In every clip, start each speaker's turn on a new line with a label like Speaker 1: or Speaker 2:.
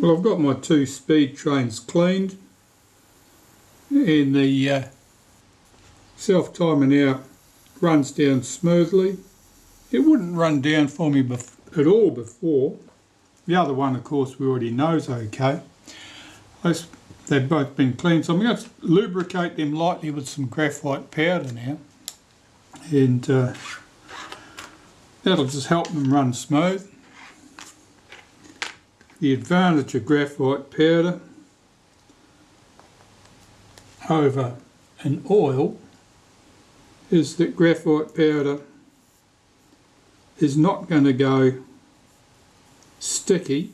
Speaker 1: Well, I've got my two speed trains cleaned and the self-timer now runs down smoothly. It wouldn't run down for me at all before. The other one, of course, we already know is okay. They've both been cleaned, so I'm going to lubricate them lightly with some graphite powder now, and that'll just help them run smooth. The advantage of graphite powder over an oil is that graphite powder is not going to go sticky,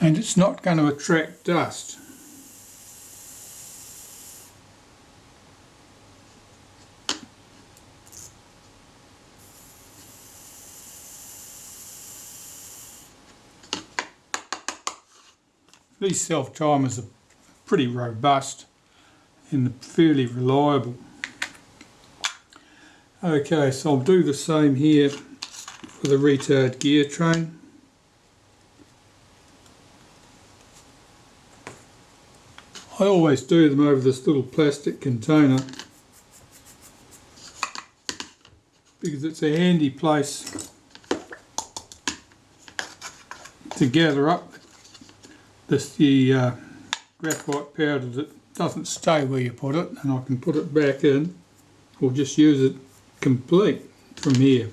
Speaker 1: and it's not going to attract dust. These self-timers are pretty robust and fairly reliable. Okay, so I'll do the same here for the retard gear train. I always do them over this little plastic container because it's a handy place to gather up the graphite powder that doesn't stay where you put it, and I can put it back in or just use it complete from here.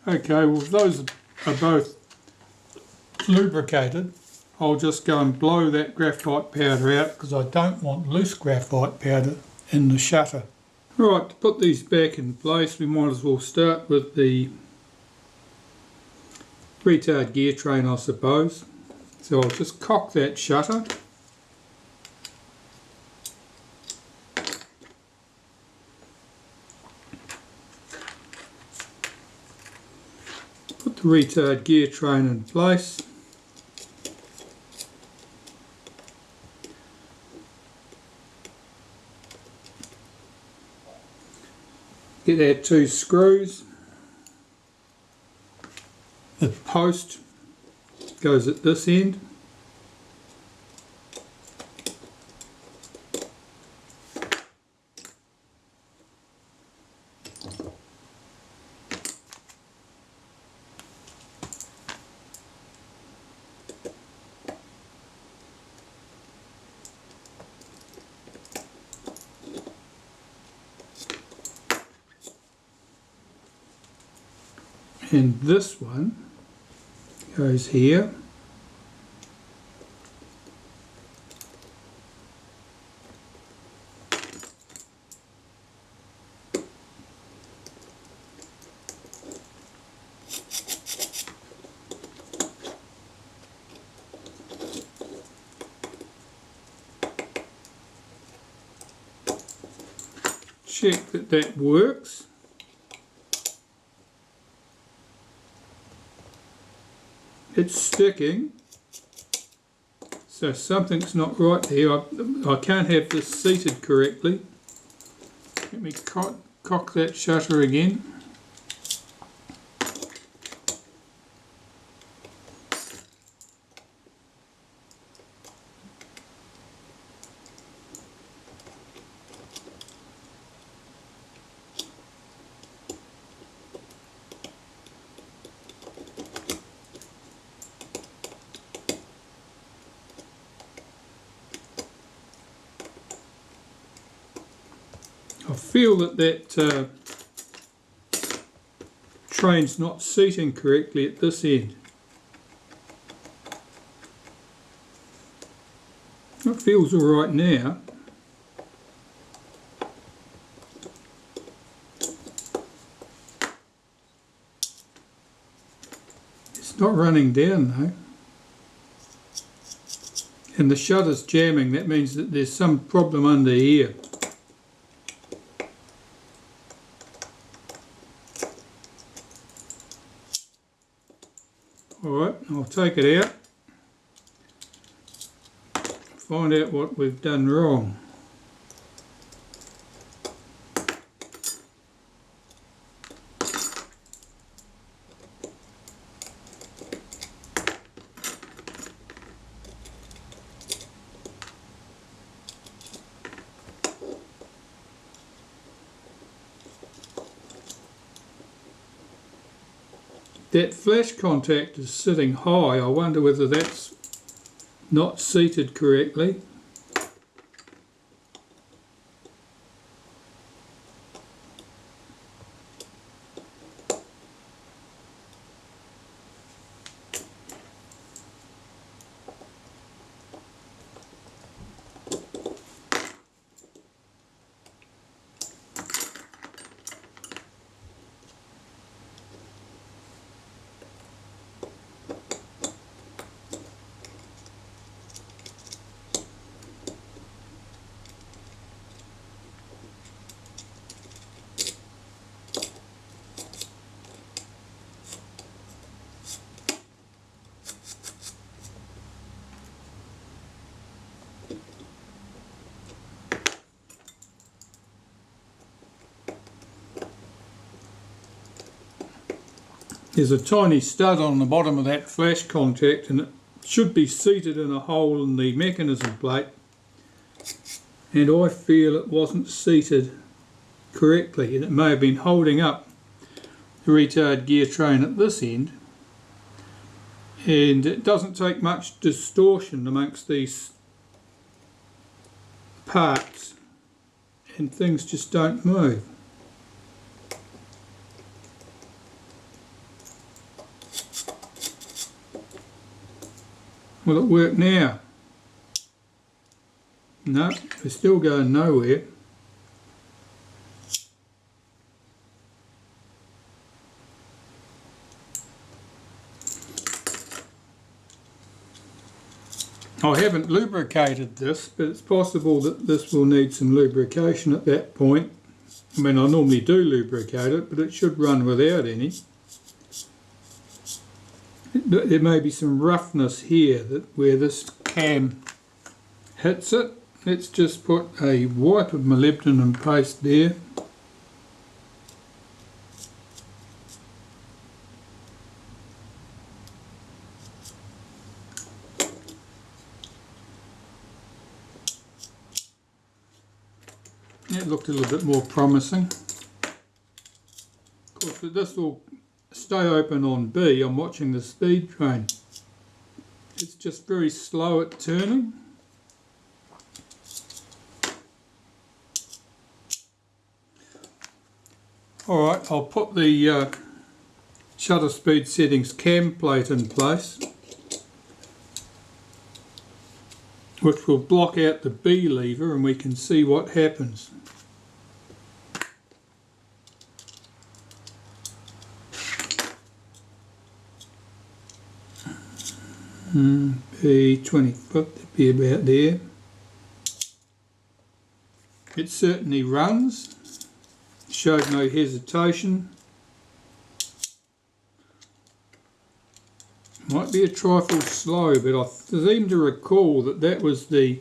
Speaker 1: Okay, well those are both lubricated. I'll just go and blow that graphite powder out because I don't want loose graphite powder in the shutter. Right, to put these back in place we might as well start with the retard gear train, I suppose. So I'll just cock that shutter. Put the retard gear train in place. Get our two screws. The post goes at this end. And this one goes here. Check that that works. It's sticking, so something's not right here. I can't have this seated correctly. Let me cock that shutter again. I feel that train's not seating correctly at this end. It feels alright now. It's not running down though. And the shutter's jamming, that means that there's some problem under here. Alright, I'll take it out. find out what we've done wrong. That flash contact is sitting high. I wonder whether that's not seated correctly. There's a tiny stud on the bottom of that flash contact, and it should be seated in a hole in the mechanism plate, and I feel it wasn't seated correctly, and it may have been holding up the retard gear train at this end. And it doesn't take much distortion amongst these parts and things just don't move. Will it work now? No, we're still going nowhere. I haven't lubricated this, but it's possible that this will need some lubrication at that point. I mean, I normally do lubricate it, but it should run without any. There may be some roughness here where this cam hits it. Let's just put a wipe of molybdenum paste there. That looked a little bit more promising. Of course, this will stay open on B. I'm watching the speed train. It's just very slow at turning. Alright, I'll put the shutter speed settings cam plate in place, which will block out the B lever, and we can see what happens. B25, that'd be about there. It certainly runs, showed no hesitation. Might be a trifle slow, but I seem to recall that that was the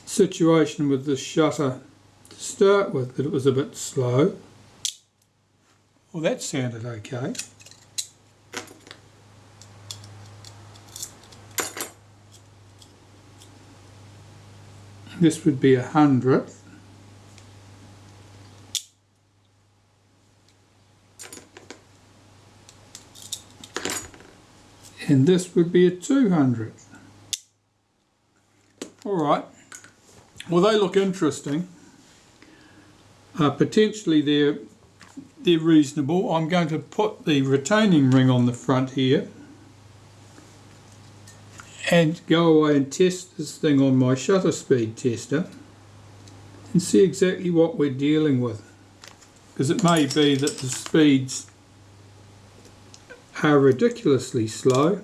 Speaker 1: situation with the shutter to start with, that it was a bit slow. Well, that sounded okay. This would be 100th. And this would be a 200th. Alright, well, they look interesting. Potentially they're reasonable. I'm going to put the retaining ring on the front here and go away and test this thing on my shutter speed tester and see exactly what we're dealing with, because it may be that the speeds are ridiculously slow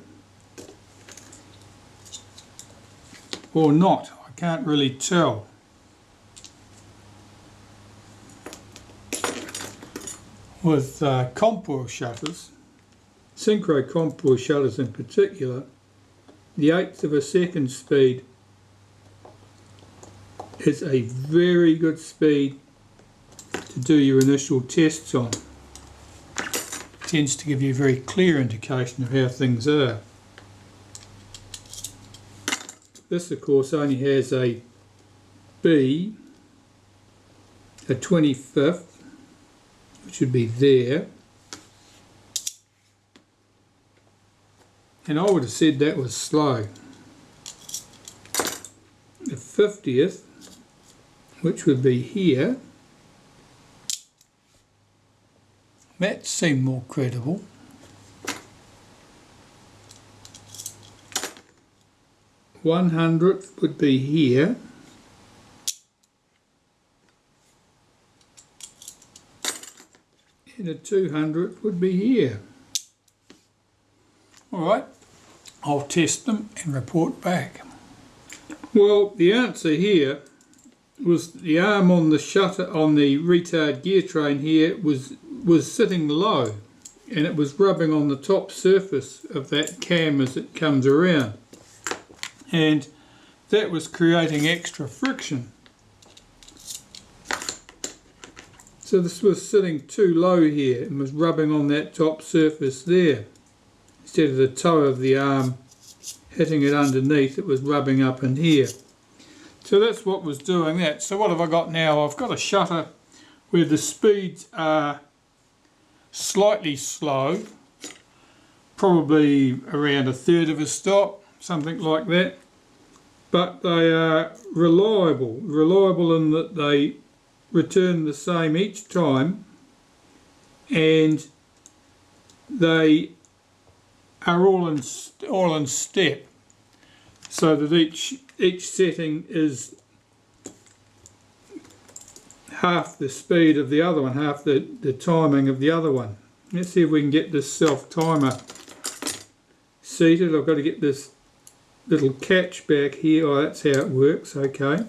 Speaker 1: or not. I can't really tell. With contour shutters, synchro contour shutters in particular, the 1/8 of a second speed is a very good speed to do your initial tests on. It tends to give you a very clear indication of how things are. This of course only has a B, a 25th, which would be there, and I would have said that was slow. The 50th, which would be here, that seemed more credible. .100th would be here, and a 200th would be here. Alright, I'll test them and report back. Well, the answer here was the arm on the shutter on the retard gear train here was sitting low, and it was rubbing on the top surface of that cam as it comes around, and that was creating extra friction. So this was sitting too low here and was rubbing on that top surface there. Instead of the toe of the arm hitting it underneath, it was rubbing up in here. So that's what was doing that. So what have I got now? I've got a shutter where the speeds are slightly slow, probably around 1/3 of a stop, something like that. But they are reliable in that they return the same each time, and they are all in step, so that each setting is half the speed of the other one, half the timing of the other one. Let's see if we can get this self-timer seated. I've got to get this little catch back here. Oh, that's how it works, okay.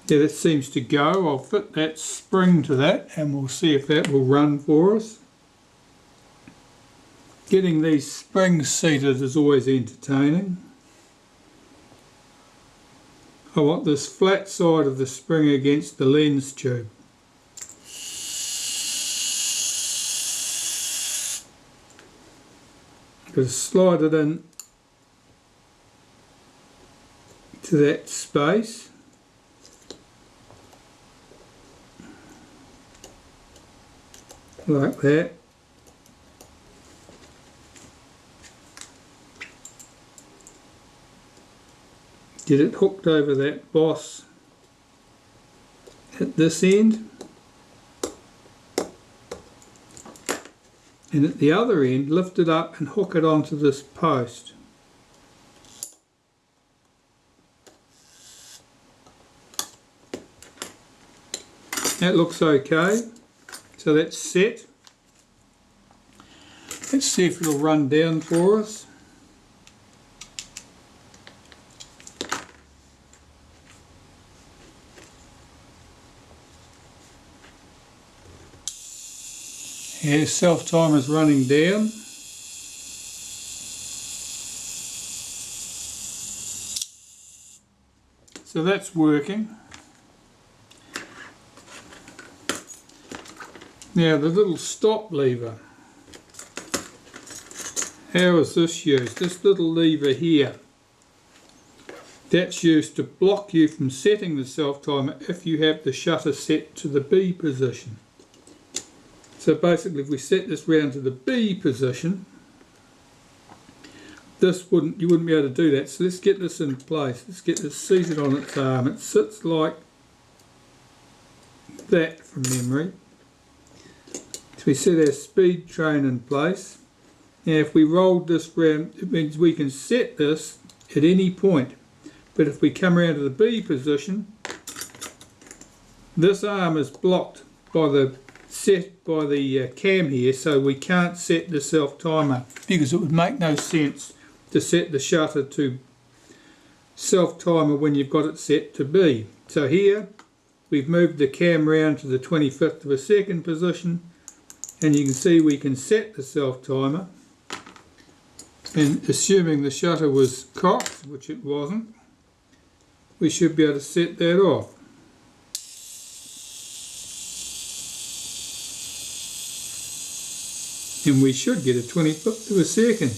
Speaker 1: Yeah, that seems to go. I'll fit that spring to that and we'll see if that will run for us. Getting these springs seated is always entertaining. I want this flat side of the spring against the lens tube. Just slide it in to that space. Like that. Get it hooked over that boss at this end, and at the other end lift it up and hook it onto this post. That looks okay. So that's set. Let's see if it'll run down for us. Yeah, self-timer's running down. So that's working. Now the little stop lever, how is this used? This little lever here, that's used to block you from setting the self-timer if you have the shutter set to the B position. So basically if we set this round to the B position, you wouldn't be able to do that. So let's get this in place. Let's get this seated on its arm. It sits like that from memory. So we set our speed train in place. Now if we rolled this round, it means we can set this at any point. But if we come around to the B position, this arm is blocked by the cam here, so we can't set the self-timer, because it would make no sense to set the shutter to self-timer when you've got it set to B. So here we've moved the cam round to the 25th of a second position. And you can see we can set the self timer, and assuming the shutter was cocked, which it wasn't, we should be able to set that off. And we should get a 25th of a second.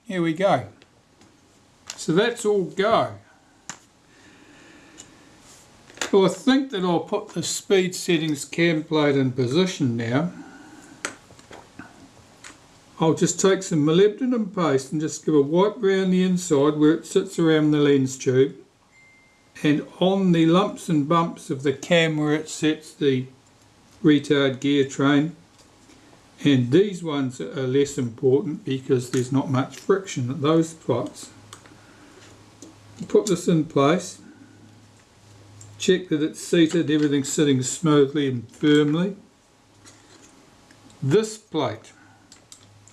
Speaker 1: Here we go. So that's all go. Well, I think that I'll put the speed settings cam plate in position now. I'll just take some molybdenum paste and just give a wipe around the inside where it sits around the lens tube, and on the lumps and bumps of the cam where it sets the retard gear train. And these ones are less important because there's not much friction at those spots. Put this in place. Check that it's seated, everything's sitting smoothly and firmly. This plate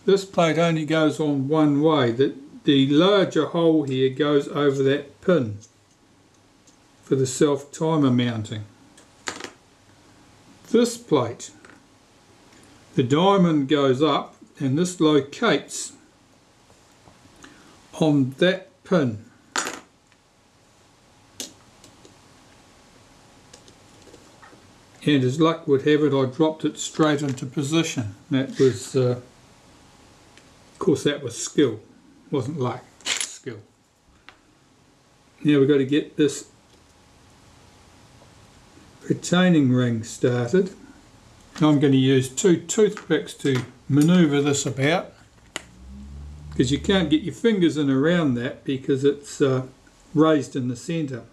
Speaker 1: only goes on one way. The larger hole here goes over that pin for the self timer mounting. This plate, the diamond goes up and this locates on that pin. And as luck would have it, I dropped it straight into position. That was, of course that was skill, wasn't luck, skill. Now we've got to get this retaining ring started. I'm going to use 2 toothpicks to manoeuvre this about, because you can't get your fingers in around that because it's raised in the centre.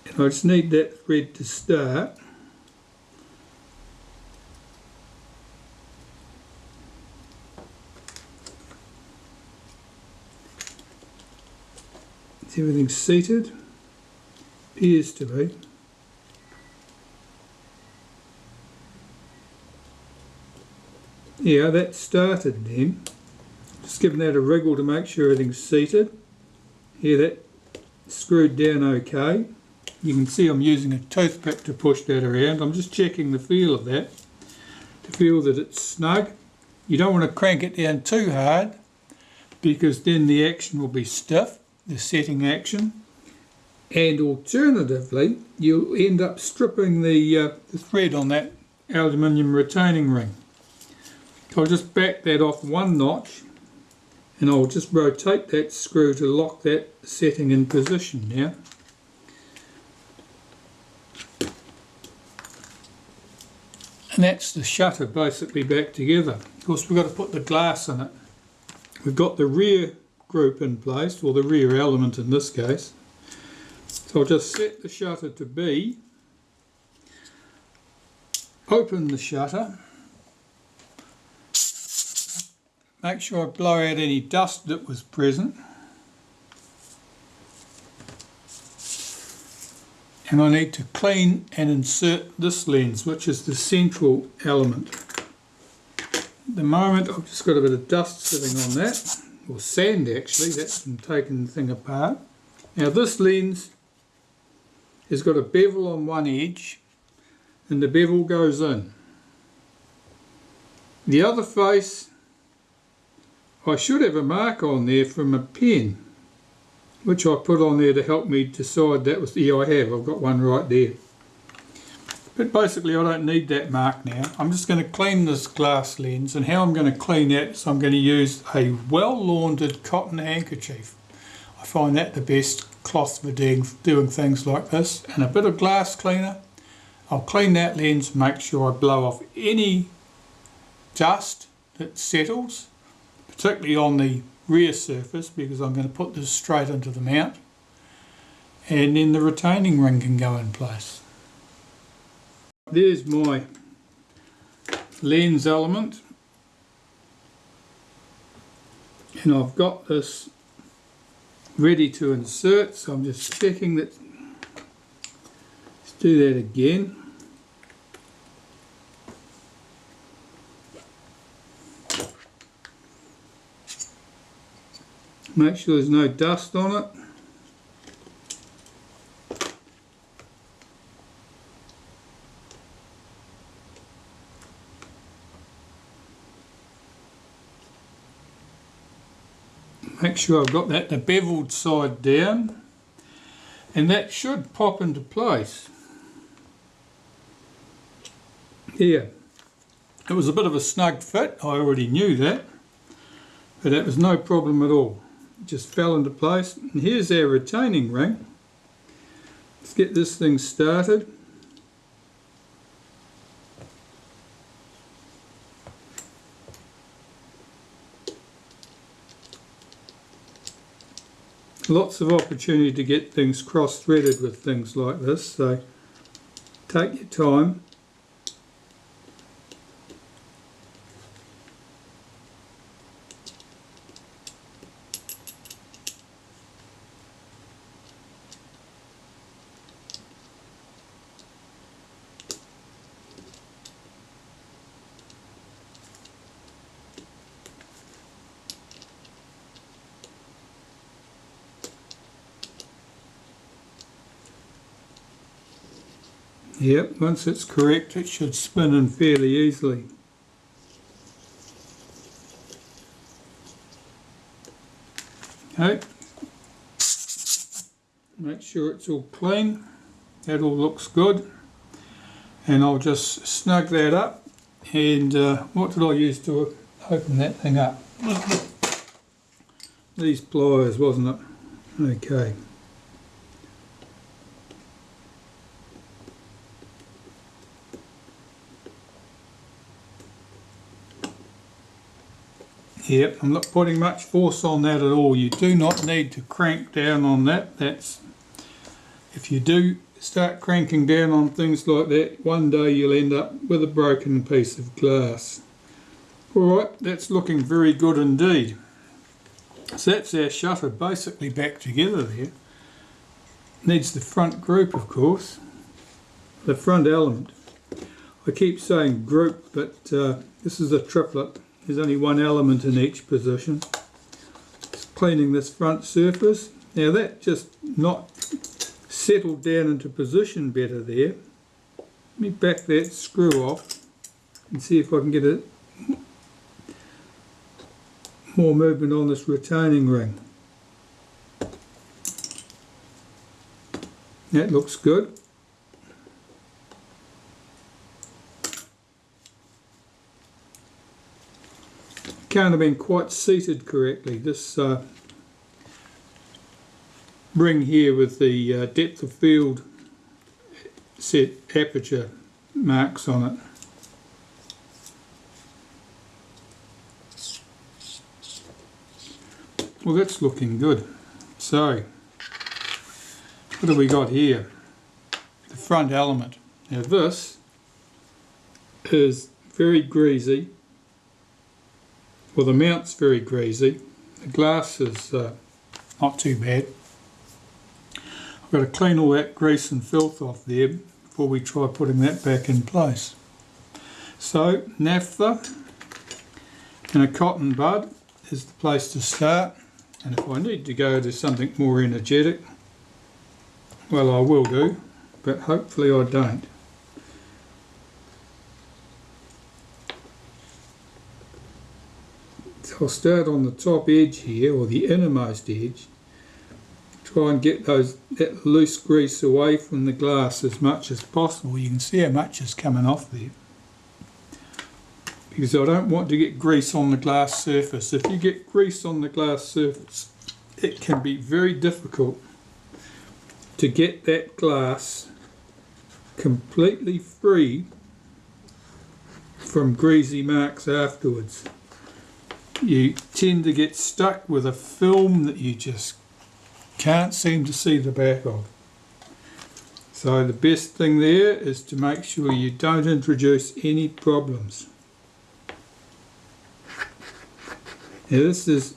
Speaker 1: And I just need that thread to start. Is everything seated? Appears to be. Yeah, that started then. Just giving that a wriggle to make sure everything's seated. Yeah, that screwed down okay. You can see I'm using a toothpick to push that around. I'm just checking the feel of that, to feel that it's snug. You don't want to crank it down too hard because then the action will be stiff, the setting action. And alternatively, you'll end up stripping the thread on that aluminium retaining ring. So I'll just back that off 1 notch and I'll just rotate that screw to lock that setting in position now. And that's the shutter basically back together. Of course we've got to put the glass in it. We've got the rear group in place, or the rear element in this case. So I'll just set the shutter to B, open the shutter, make sure I blow out any dust that was present, and I need to clean and insert this lens, which is the central element. At the moment I've just got a bit of dust sitting on that, or sand actually, that's from taking the thing apart. Now this lens has got a bevel on one edge and the bevel goes in. The other face, I should have a mark on there from a pen, which I put on there to help me decide that was, yeah I have, I've got one right there. But basically I don't need that mark now. I'm just going to clean this glass lens, and how I'm going to clean that is I'm going to use a well laundered cotton handkerchief. I find that the best cloth for doing things like this, and a bit of glass cleaner. I'll clean that lens, make sure I blow off any dust that settles, particularly on the rear surface, because I'm going to put this straight into the mount, and then the retaining ring can go in place. There's my lens element, and I've got this ready to insert, so I'm just checking that. Let's do that again. Make sure there's no dust on it. Make sure I've got that the beveled side down, and that should pop into place. Yeah, it was a bit of a snug fit, I already knew that, but that was no problem at all. It just fell into place, and here's our retaining ring. Let's get this thing started. Lots of opportunity to get things cross-threaded with things like this, so take your time. Yep, once it's correct it should spin in fairly easily. Okay, make sure it's all clean, that all looks good, and I'll just snug that up. And what did I use to open that thing up? These pliers, wasn't it? Okay. Yep, I'm not putting much force on that at all. You do not need to crank down on that. If you do start cranking down on things like that, one day you'll end up with a broken piece of glass. Alright, that's looking very good indeed. So that's our shutter basically back together there. Needs the front group, of course, the front element. I keep saying group, but this is a triplet. There's only one element in each position. Just cleaning this front surface. Now that just not settled down into position better there. Let me back that screw off and see if I can get it more movement on this retaining ring. That looks good. Can't have been quite seated correctly. This ring here with the depth of field set aperture marks on it. Well, that's looking good. So, what have we got here? The front element. Now this is very greasy. Well, the mount's very greasy. The glass is not too bad. I've got to clean all that grease and filth off there before we try putting that back in place. So, naphtha and a cotton bud is the place to start. And if I need to go to something more energetic, well, I will do, but hopefully I don't. I'll start on the top edge here, or the innermost edge. Try and get that loose grease away from the glass as much as possible. You can see how much is coming off there. Because I don't want to get grease on the glass surface. If you get grease on the glass surface, it can be very difficult to get that glass completely free from greasy marks afterwards. You tend to get stuck with a film that you just can't seem to see the back of. So the best thing there is to make sure you don't introduce any problems. Now this is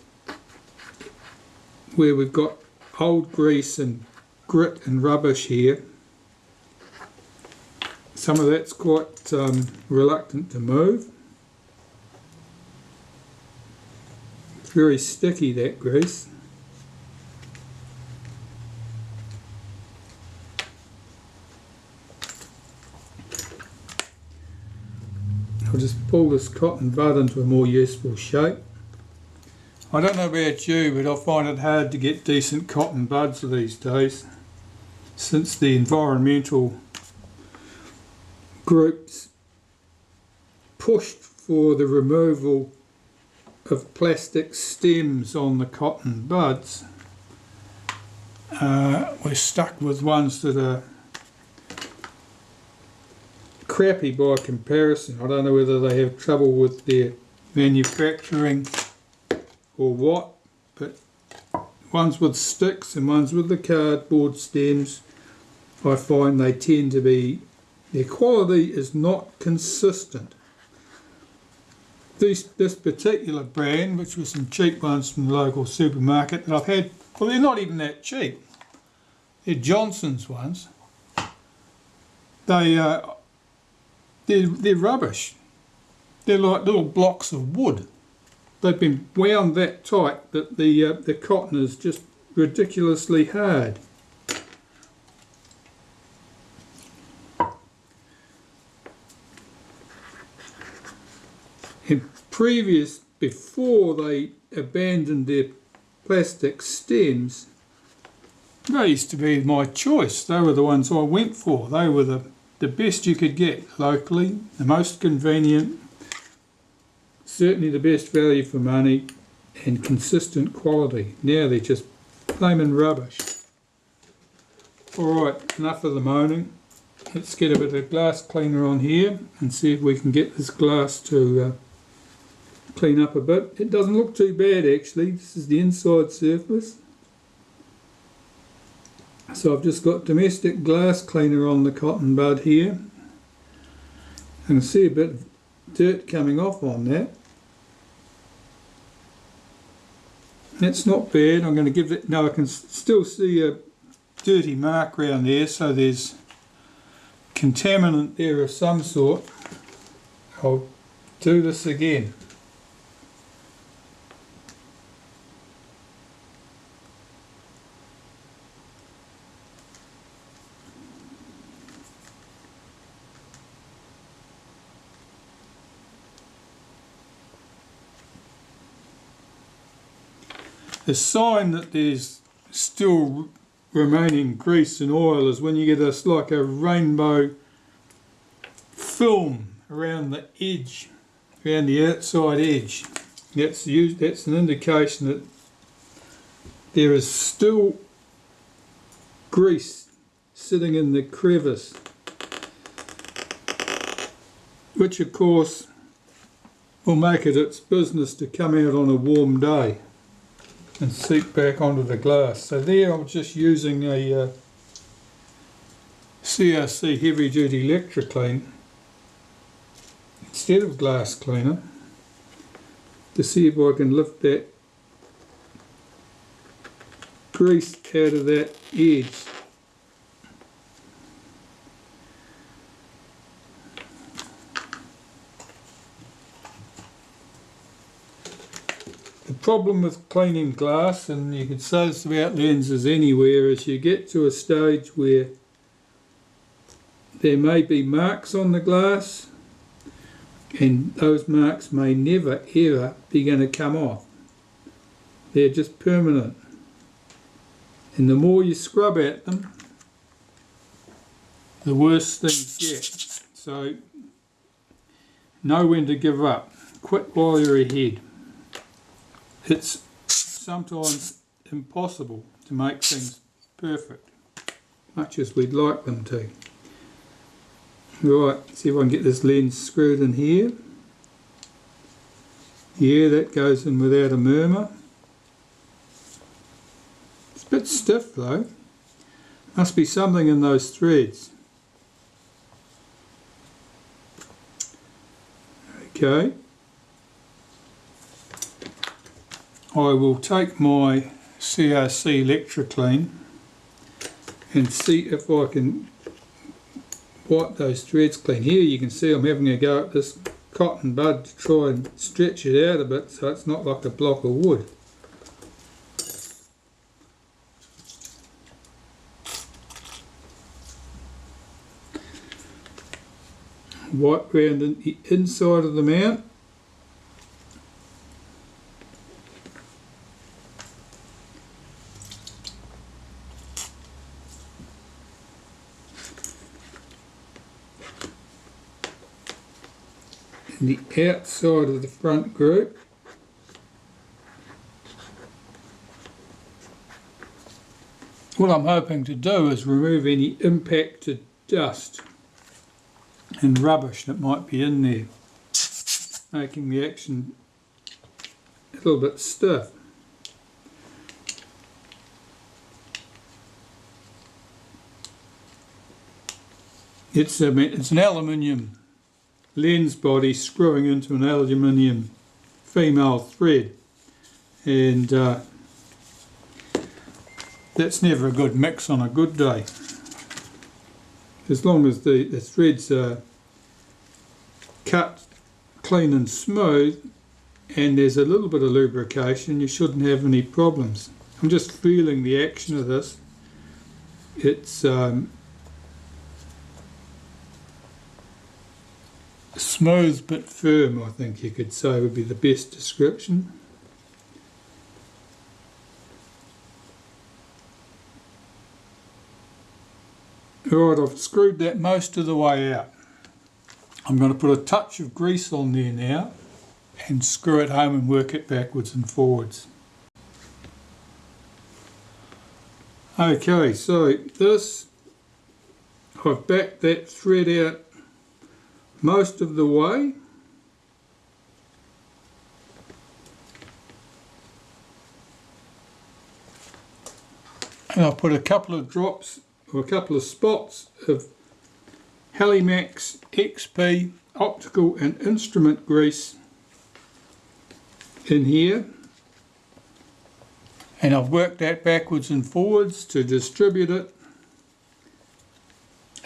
Speaker 1: where we've got old grease and grit and rubbish here. Some of that's quite reluctant to move. Very sticky, that grease. I'll just pull this cotton bud into a more useful shape. I don't know about you, but I find it hard to get decent cotton buds these days, since the environmental groups pushed for the removal of plastic stems on the cotton buds. We're stuck with ones that are crappy by comparison. I don't know whether they have trouble with their manufacturing or what, but ones with sticks and ones with the cardboard stems, I find they tend to be, their quality is not consistent. This particular brand, which was some cheap ones from the local supermarket that I've had, well, they're not even that cheap. They're Johnson's ones. They're rubbish. They're like little blocks of wood. They've been wound that tight that the cotton is just ridiculously hard. Before they abandoned their plastic stems, they used to be my choice. They were the ones I went for. They were the best you could get locally, the most convenient, certainly the best value for money and consistent quality. Now they're just flaming rubbish. Alright, enough of the moaning. Let's get a bit of glass cleaner on here and see if we can get this glass to clean up a bit. It doesn't look too bad actually. This is the inside surface. So I've just got domestic glass cleaner on the cotton bud here. I can see a bit of dirt coming off on that. That's not bad. I'm going to give it, no, I can still see a dirty mark around there, so there's contaminant there of some sort. I'll do this again. The sign that there's still remaining grease and oil is when you get this like a rainbow film around the edge, around the outside edge. That's an indication that there is still grease sitting in the crevice, which of course will make it its business to come out on a warm day and seep back onto the glass. So there I'm just using a CRC heavy duty Electroclean instead of glass cleaner to see if I can lift that grease out of that edge. The problem with cleaning glass, and you could say this about lenses anywhere, is you get to a stage where there may be marks on the glass and those marks may never ever be going to come off. They're just permanent. And the more you scrub at them, the worse things get. So know when to give up. Quit while you're ahead. It's sometimes impossible to make things perfect, much as we'd like them to. Right, see if I can get this lens screwed in here. Yeah, that goes in without a murmur. It's a bit stiff though. Must be something in those threads. Okay. I will take my CRC Electroclean and see if I can wipe those threads clean. Here you can see I'm having a go at this cotton bud to try and stretch it out a bit so it's not like a block of wood. Wipe round the inside of the mount. and the outside of the front group. What I'm hoping to do is remove any impacted dust and rubbish that might be in there, making the action a little bit stiff. It's an aluminium lens body screwing into an aluminium female thread, and that's never a good mix on a good day. As long as the threads are cut clean and smooth and there's a little bit of lubrication, you shouldn't have any problems. I'm just feeling the action of this. It's smooth but firm, I think you could say would be the best description. Alright, I've screwed that most of the way out. I'm going to put a touch of grease on there now and screw it home and work it backwards and forwards. Okay, so this, I've backed that thread out most of the way. And I've put a couple of drops or a couple of spots of Halimax XP optical and instrument grease in here, and I've worked that backwards and forwards to distribute it,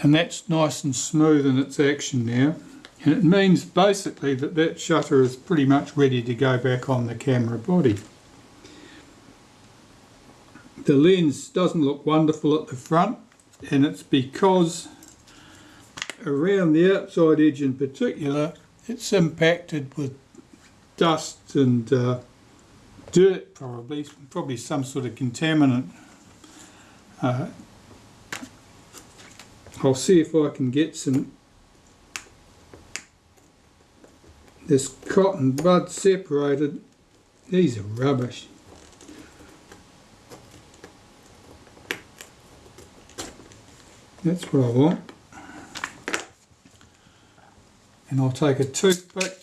Speaker 1: and that's nice and smooth in its action now, and it means basically that that shutter is pretty much ready to go back on the camera body. The lens doesn't look wonderful at the front, and it's because around the outside edge in particular it's impacted with dust and dirt, probably some sort of contaminant. I'll see if I can get this cotton bud separated. These are rubbish. That's what I want. And I'll take a toothpick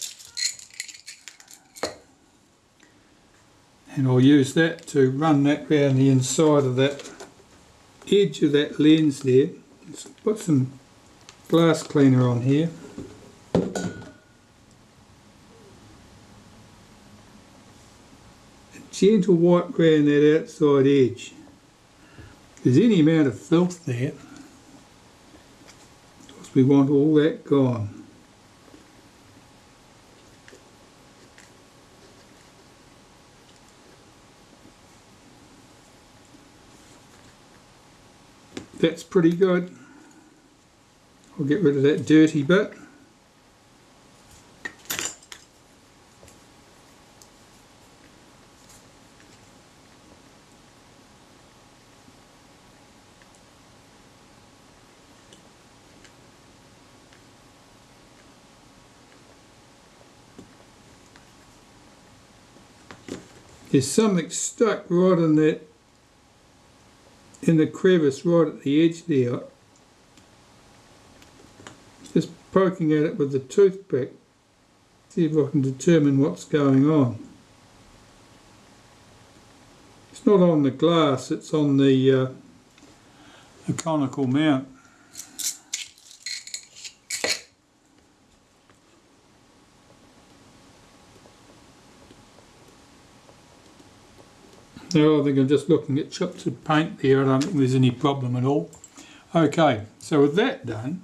Speaker 1: and I'll use that to run that round the inside of that edge of that lens there. Let's put some glass cleaner on here. A gentle wipe round that outside edge. If there's any amount of filth there, because we want all that gone. That's pretty good. I'll get rid of that dirty bit. There's something stuck right in that, in the crevice right at the edge there. Just poking at it with the toothpick, see if I can determine what's going on. It's not on the glass, it's on the conical mount. Now I think I'm just looking at chips of paint there. I don't think there's any problem at all. Okay, so with that done,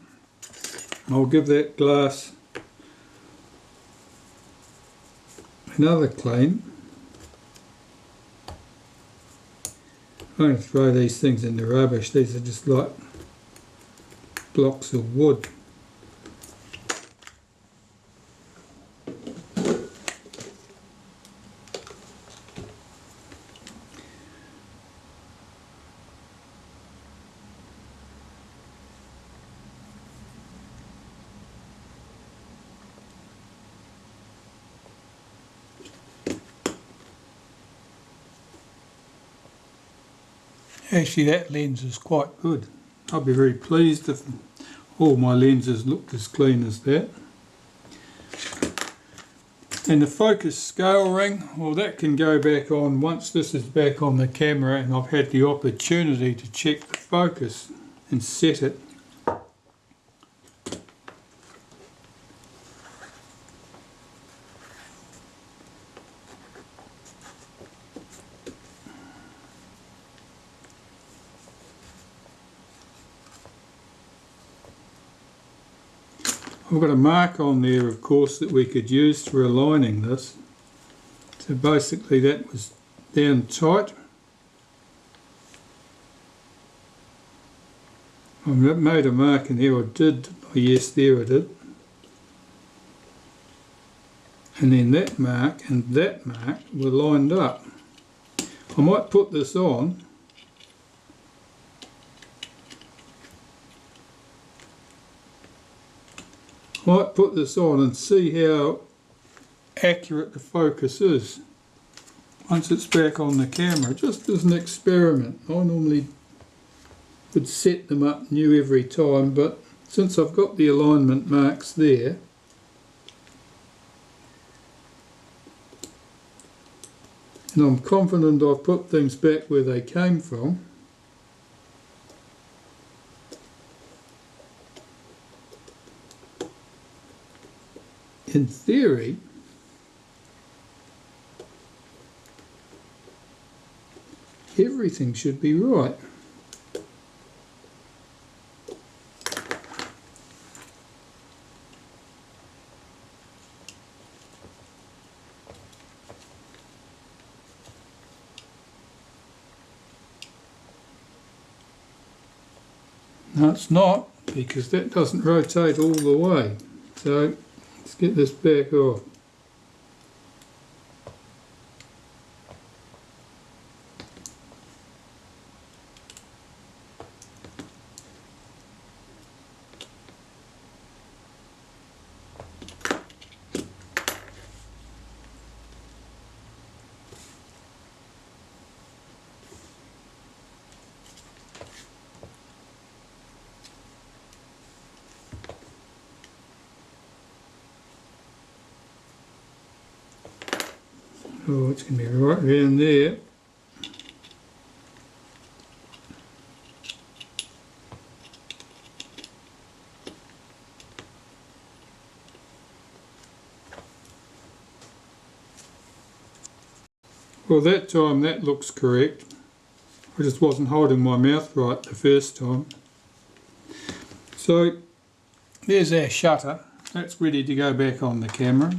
Speaker 1: I'll give that glass another clean. I'm going to throw these things in the rubbish. These are just like blocks of wood. Actually, that lens is quite good. I'll be very pleased if all my lenses looked as clean as that. And the focus scale ring, well, that can go back on once this is back on the camera and I've had the opportunity to check the focus and set it. I've got a mark on there, of course, that we could use for aligning this. So basically that was down tight. I made a mark in there, I did, oh yes, there I did. And then that mark and that mark were lined up. I might put this on. Might put this on and see how accurate the focus is once it's back on the camera, just as an experiment. I normally would set them up new every time, but since I've got the alignment marks there, and I'm confident I've put things back where they came from, in theory, everything should be right. No, it's not, because that doesn't rotate all the way. So let's get this back off. Oh, it's going to be right around there. Well, that time that looks correct. I just wasn't holding my mouth right the first time. So there's our shutter. That's ready to go back on the camera.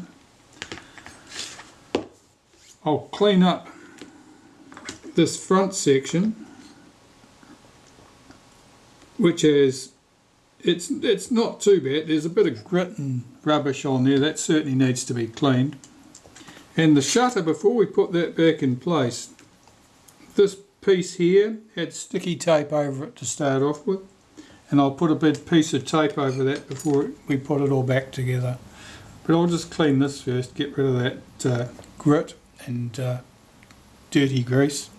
Speaker 1: I'll clean up this front section, which is, it's not too bad. There's a bit of grit and rubbish on there. That certainly needs to be cleaned. And the shutter, before we put that back in place, this piece here had sticky tape over it to start off with, and I'll put a big piece of tape over that before we put it all back together. But I'll just clean this first, get rid of that grit and dirty grease.